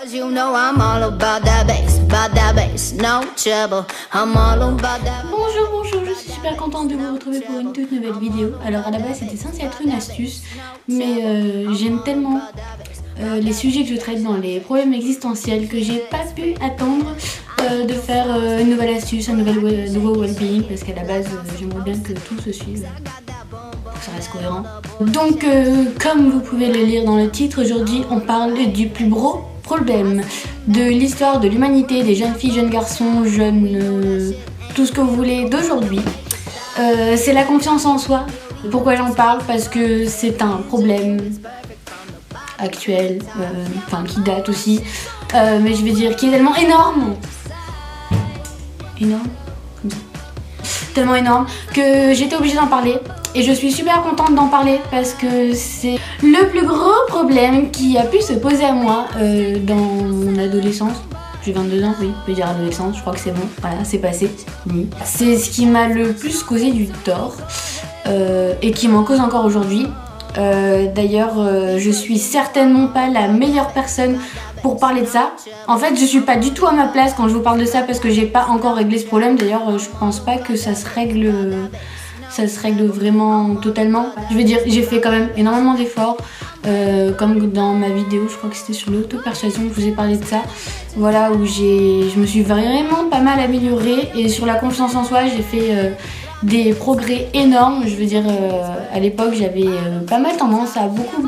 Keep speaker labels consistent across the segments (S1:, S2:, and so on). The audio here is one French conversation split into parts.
S1: You know I'm all about that bass, no trouble. I'm all about that.
S2: Bonjour, je suis super contente de vous retrouver pour une toute nouvelle vidéo. Alors à la base c'était censé être une astuce, mais j'aime tellement les sujets que je traite dans les problèmes existentiels que j'ai pas pu attendre de faire une nouvelle astuce, un nouveau well-being, parce qu'à la base j'aimerais bien que tout se suive, pour que ça reste cohérent. Donc comme vous pouvez le lire dans le titre, aujourd'hui on parle du plus gros problème de l'histoire de l'humanité, des jeunes filles, jeunes garçons, jeunes... tout ce que vous voulez d'aujourd'hui. C'est la confiance en soi. Pourquoi j'en parle? Parce que c'est un problème actuel, enfin qui date aussi, mais je vais dire qui est tellement énorme, comme ça, tellement énorme que j'étais obligée d'en parler. Et je suis super contente d'en parler parce que c'est le plus gros problème qui a pu se poser à moi dans mon adolescence. J'ai 22 ans, oui, on peut dire adolescence, je crois que c'est bon, voilà, c'est passé, oui. C'est ce qui m'a le plus causé du tort et qui m'en cause encore aujourd'hui. D'ailleurs, je suis certainement pas la meilleure personne pour parler de ça. En fait, je suis pas du tout à ma place quand je vous parle de ça parce que j'ai pas encore réglé ce problème. D'ailleurs, je pense pas que ça se règle vraiment totalement. Je veux dire, j'ai fait quand même énormément d'efforts. Comme dans ma vidéo, je crois que c'était sur l'auto-persuasion que je vous ai parlé de ça. Voilà, où je me suis vraiment pas mal améliorée. Et sur la confiance en soi, j'ai fait des progrès énormes. Je veux dire, à l'époque, j'avais pas mal tendance à beaucoup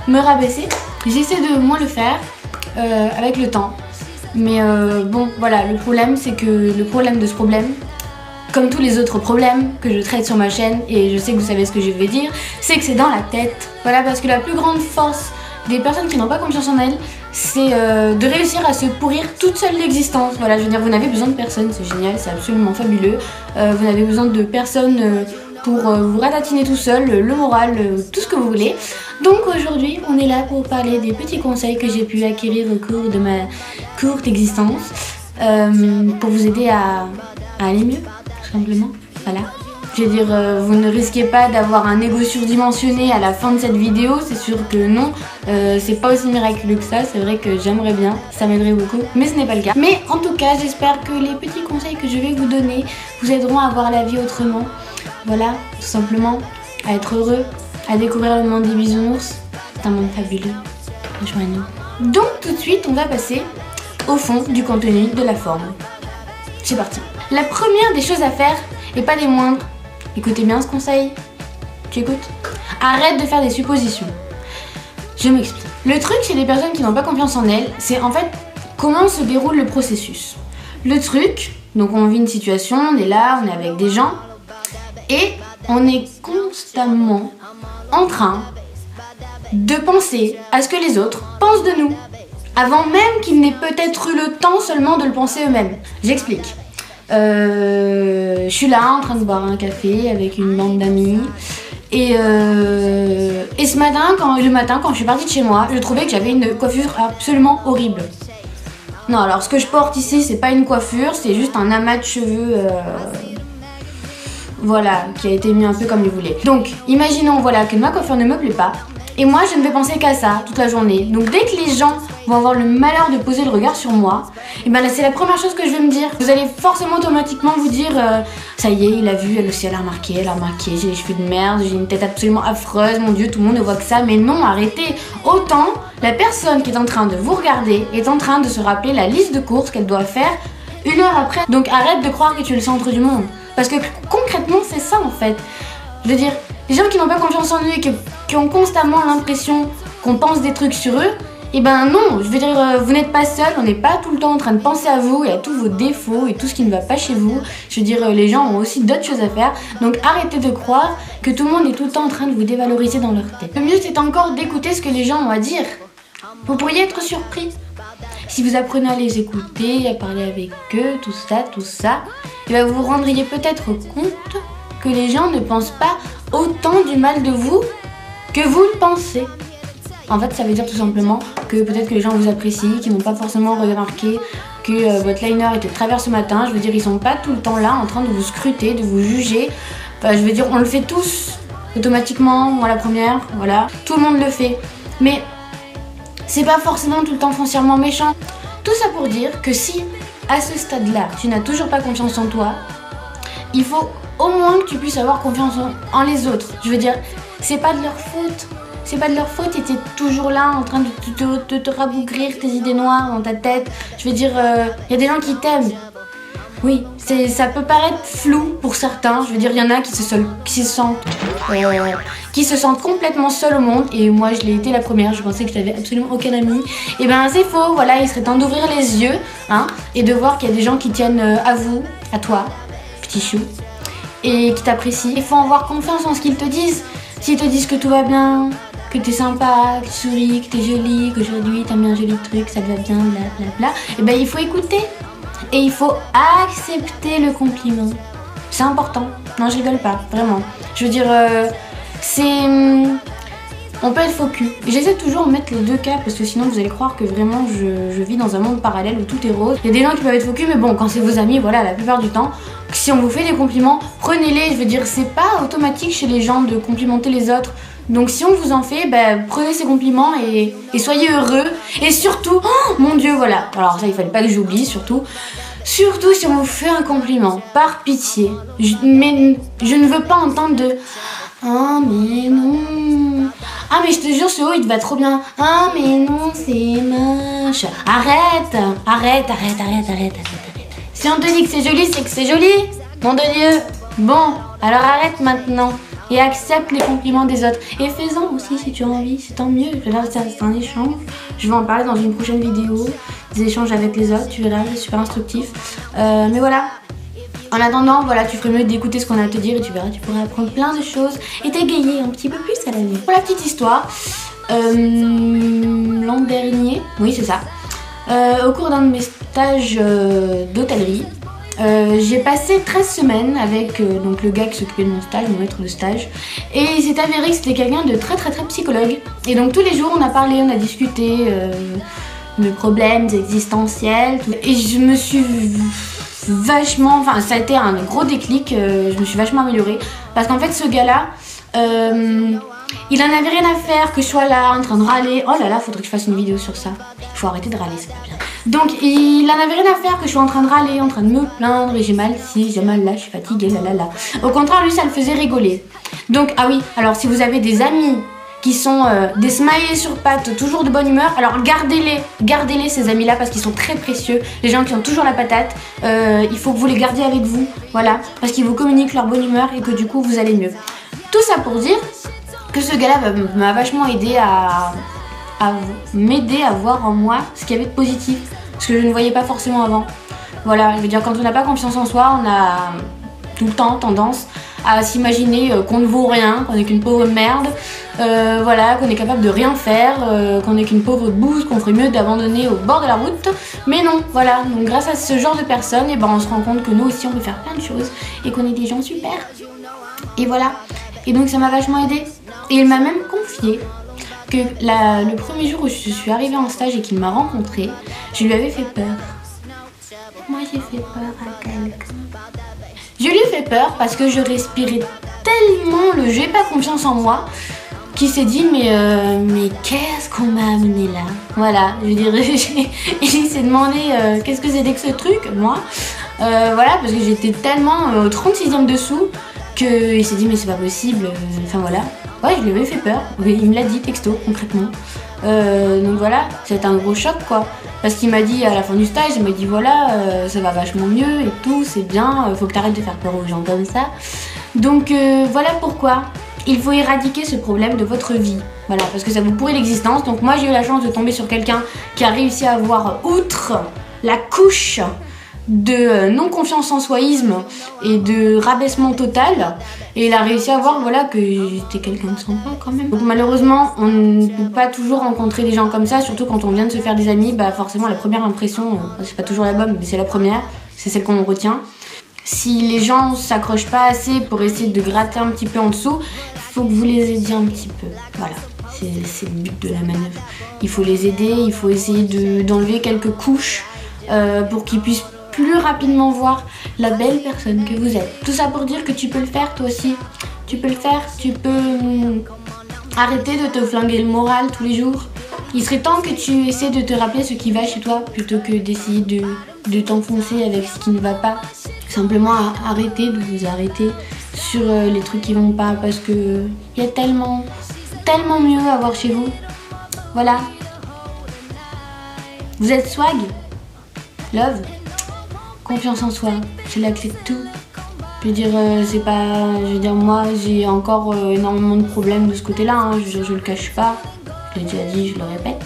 S2: me rabaisser. J'essaie de moins le faire avec le temps. Mais bon, voilà, le problème, c'est que le problème de ce problème, comme tous les autres problèmes que je traite sur ma chaîne, et je sais que vous savez ce que je vais dire, c'est que c'est dans la tête. Voilà, parce que la plus grande force des personnes qui n'ont pas confiance en elles, c'est de réussir à se pourrir toute seule l'existence. Voilà, je veux dire, vous n'avez besoin de personne, c'est génial, c'est absolument fabuleux. Vous n'avez besoin de personne pour vous ratatiner tout seul, le moral, tout ce que vous voulez. Donc aujourd'hui, on est là pour parler des petits conseils que j'ai pu acquérir au cours de ma courte existence, pour vous aider à aller mieux. Simplement, voilà. Je veux dire, vous ne risquez pas d'avoir un ego surdimensionné à la fin de cette vidéo, c'est sûr que non, c'est pas aussi miraculeux que ça, c'est vrai que j'aimerais bien, ça m'aiderait beaucoup, mais ce n'est pas le cas. Mais en tout cas, j'espère que les petits conseils que je vais vous donner vous aideront à voir la vie autrement, voilà, tout simplement, à être heureux, à découvrir le monde des bisounours, c'est un monde fabuleux, rejoignez-nous. Donc tout de suite, on va passer au fond du contenu, de la forme. C'est parti. La première des choses à faire, et pas des moindres, écoutez bien ce conseil, tu écoutes? Arrête de faire des suppositions. Je m'explique. Le truc chez les personnes qui n'ont pas confiance en elles, c'est en fait comment se déroule le processus. Le truc, donc on vit une situation, on est là, on est avec des gens, et on est constamment en train de penser à ce que les autres pensent de nous, avant même qu'ils n'aient peut-être eu le temps seulement de le penser eux-mêmes. J'explique. Je suis là en train de boire un café avec une bande d'amis et ce matin, quand je suis partie de chez moi, je trouvais que j'avais une coiffure absolument horrible. Non, alors ce que je porte ici, c'est pas une coiffure, c'est juste un amas de cheveux, voilà, qui a été mis un peu comme il voulait. Donc, imaginons voilà que ma coiffure ne me plaît pas. Et moi, je ne vais penser qu'à ça toute la journée. Donc dès que les gens vont avoir le malheur de poser le regard sur moi, et ben là, c'est la première chose que je vais me dire. Vous allez forcément automatiquement vous dire ça y est, il a vu, elle aussi, elle a remarqué, j'ai les cheveux de merde, j'ai une tête absolument affreuse, mon Dieu, tout le monde ne voit que ça. Mais non, arrêtez. Autant, la personne qui est en train de vous regarder est en train de se rappeler la liste de courses qu'elle doit faire 1 heure après. Donc arrête de croire que tu es le centre du monde. Parce que concrètement, c'est ça en fait. Je veux dire, les gens qui n'ont pas confiance en eux et qui ont constamment l'impression qu'on pense des trucs sur eux, et ben non, je veux dire, vous n'êtes pas seul, on n'est pas tout le temps en train de penser à vous et à tous vos défauts et tout ce qui ne va pas chez vous. Je veux dire, les gens ont aussi d'autres choses à faire, donc arrêtez de croire que tout le monde est tout le temps en train de vous dévaloriser dans leur tête. Le mieux, c'est encore d'écouter ce que les gens ont à dire. Vous pourriez être surpris. Si vous apprenez à les écouter, à parler avec eux, tout ça, et ben vous vous rendriez peut-être compte que les gens ne pensent pas autant du mal de vous que vous le pensez. En fait, ça veut dire tout simplement que peut-être que les gens vous apprécient, qu'ils n'ont pas forcément remarqué que votre liner était de travers ce matin. Je veux dire, ils sont pas tout le temps là en train de vous scruter, de vous juger. Enfin, je veux dire, on le fait tous automatiquement, moi la première, voilà. Tout le monde le fait. Mais c'est pas forcément tout le temps foncièrement méchant. Tout ça pour dire que si, à ce stade-là, tu n'as toujours pas confiance en toi, il faut au moins que tu puisses avoir confiance en les autres. Je veux dire, c'est pas de leur faute. C'est pas de leur faute et t'es toujours là en train de te rabougrir tes idées noires dans ta tête. Je veux dire, y a des gens qui t'aiment. Oui, ça peut paraître flou pour certains. Je veux dire, il y en a qui se sentent complètement seuls au monde. Et moi, je l'ai été la première. Je pensais que j'avais absolument aucun ami. Et ben, c'est faux. Voilà, il serait temps d'ouvrir les yeux, hein, et de voir qu'il y a des gens qui tiennent à vous, à toi, petit chou, et qui t'apprécient. Il faut avoir confiance en ce qu'ils te disent. S'ils te disent que tout va bien, que t'es sympa, que tu souris, que t'es jolie, qu'aujourd'hui t'as mis un joli truc, ça te va bien, blablabla, et ben il faut écouter. Et il faut accepter le compliment. C'est important. Non, je rigole pas, vraiment. Je veux dire, on peut être faux cul. J'essaie toujours de mettre les deux cas parce que sinon vous allez croire que vraiment je vis dans un monde parallèle où tout est rose. Il y a des gens qui peuvent être faux cul, mais bon, quand c'est vos amis, voilà, la plupart du temps, si on vous fait des compliments, prenez-les. Je veux dire, c'est pas automatique chez les gens de complimenter les autres. Donc si on vous en fait, prenez ces compliments et soyez heureux. Et surtout, oh, mon Dieu, voilà. Alors ça, il fallait pas que j'oublie, surtout si on vous fait un compliment, par pitié. Mais je ne veux pas entendre de « Ah mais non, ah mais je te jure ce haut il te va trop bien, ah mais non c'est moche ». Arrête. Si on te dit que c'est joli, c'est que c'est joli, nom de Dieu. Bon, alors arrête maintenant. Et accepte les compliments des autres. Et fais-en aussi si tu as envie, c'est tant mieux. Là, c'est un échange. Je vais en parler dans une prochaine vidéo. Des échanges avec les autres, tu verras, c'est super instructif. Mais voilà. En attendant, voilà, tu ferais mieux d'écouter ce qu'on a à te dire et tu verras, tu pourrais apprendre plein de choses et t'égayer un petit peu plus à la vie. Pour la petite histoire, l'an dernier, oui c'est ça, au cours d'un de mes stages d'hôtellerie, j'ai passé 13 semaines avec donc le gars qui s'occupait de mon stage, mon maître de stage, et il s'est avéré que c'était quelqu'un de très psychologue. Et donc tous les jours on a parlé, on a discuté de problèmes existentiels, et je me suis vachement, enfin ça a été un gros déclic, je me suis vachement améliorée, parce qu'en fait ce gars-là, il en avait rien à faire que je sois là en train de râler. Oh là là, faudrait que je fasse une vidéo sur ça. Il faut arrêter de râler, c'est pas bien. Donc il en avait rien à faire que je sois en train de râler, en train de me plaindre, et j'ai mal ci, j'ai mal là, je suis fatiguée, là. Au contraire, lui ça le faisait rigoler. Donc ah oui, alors si vous avez des amis qui sont des smileys sur pattes, toujours de bonne humeur, alors gardez-les ces amis-là parce qu'ils sont très précieux. Les gens qui ont toujours la patate, il faut que vous les gardiez avec vous, voilà, parce qu'ils vous communiquent leur bonne humeur et que du coup vous allez mieux. Tout ça pour dire que ce gars-là m'a vachement aidé à m'aider à voir en moi ce qu'il y avait de positif, ce que je ne voyais pas forcément avant. Voilà, je veux dire, quand on n'a pas confiance en soi, on a tout le temps tendance à s'imaginer qu'on ne vaut rien, qu'on n'est qu'une pauvre merde, voilà, qu'on est capable de rien faire, qu'on n'est qu'une pauvre bouse, qu'on ferait mieux d'abandonner au bord de la route. Mais non, voilà, donc grâce à ce genre de personnes, on se rend compte que nous aussi on peut faire plein de choses et qu'on est des gens super. Et voilà, et donc ça m'a vachement aidé. Et il m'a même confié que le premier jour où je suis arrivée en stage et qu'il m'a rencontrée, je lui avais fait peur. Moi j'ai fait peur à quelqu'un. Je lui ai fait peur parce que je respirais tellement j'ai pas confiance en moi, qu'il s'est dit mais qu'est-ce qu'on m'a amené là. Voilà, je veux dire, il s'est demandé qu'est-ce que c'était que ce truc, moi. Voilà, parce que j'étais tellement au 36e dessous qu'il s'est dit mais c'est pas possible, enfin voilà. Ouais, je lui avais fait peur, il me l'a dit texto concrètement. Donc voilà, c'était un gros choc quoi. Parce qu'il m'a dit à la fin du stage, il m'a dit voilà, ça va vachement mieux et tout, c'est bien, faut que t'arrêtes de faire peur aux gens comme ça. Donc voilà pourquoi il faut éradiquer ce problème de votre vie. Voilà, parce que ça vous pourrit l'existence. Donc moi j'ai eu la chance de tomber sur quelqu'un qui a réussi à avoir, outre la couche de non-confiance en soisme et de rabaissement total, et il a réussi à voir voilà, que j'étais quelqu'un de sympa quand même. Donc malheureusement on ne peut pas toujours rencontrer des gens comme ça, surtout quand on vient de se faire des amis, forcément la première impression, c'est pas toujours la bonne, mais c'est la première, c'est celle qu'on retient. Si les gens s'accrochent pas assez pour essayer de gratter un petit peu en dessous, il faut que vous les aidiez un petit peu, voilà. C'est le but de la manœuvre. Il faut les aider, il faut essayer d'enlever quelques couches pour qu'ils puissent plus rapidement voir la belle personne que vous êtes. Tout ça pour dire que tu peux le faire toi aussi. Tu peux le faire, tu peux arrêter de te flinguer le moral tous les jours. Il serait temps que tu essaies de te rappeler ce qui va chez toi plutôt que d'essayer de t'enfoncer avec ce qui ne va pas. Simplement arrêter de vous arrêter sur les trucs qui vont pas parce que il y a tellement mieux à voir chez vous. Voilà. Vous êtes swag, love, confiance en soi, c'est la clé de tout. Je veux dire, moi j'ai encore énormément de problèmes de ce côté-là, hein. Je le cache pas, je l'ai déjà dit, je le répète.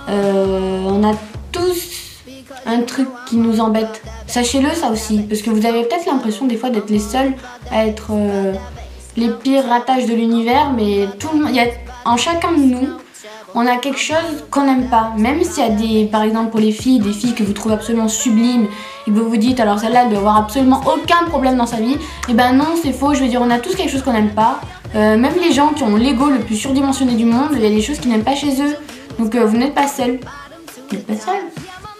S2: On a tous un truc qui nous embête. Sachez-le ça aussi, parce que vous avez peut-être l'impression des fois d'être les seuls à être les pires ratages de l'univers, mais en chacun de nous, on a quelque chose qu'on n'aime pas. Même s'il y a par exemple pour les filles, des filles que vous trouvez absolument sublimes, et que vous vous dites alors celle-là elle doit avoir absolument aucun problème dans sa vie, et ben non c'est faux, je veux dire on a tous quelque chose qu'on n'aime pas. Même les gens qui ont l'ego le plus surdimensionné du monde, il y a des choses qu'ils n'aiment pas chez eux. Donc vous n'êtes pas seuls. Vous n'êtes pas seuls.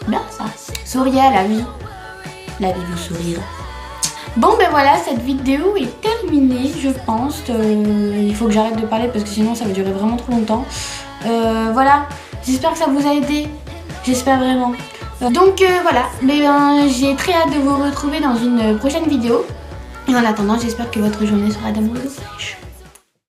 S2: Bien ça. Souriez à la vie. La vie vous sourira. Bon ben voilà, cette vidéo est terminée je pense. Il faut que j'arrête de parler parce que sinon ça va durer vraiment trop longtemps. Voilà, j'espère que ça vous a aidé. J'espère vraiment. Donc voilà, j'ai très hâte de vous retrouver dans une prochaine vidéo. Et en attendant, j'espère que votre journée sera d'amour et de fraîche.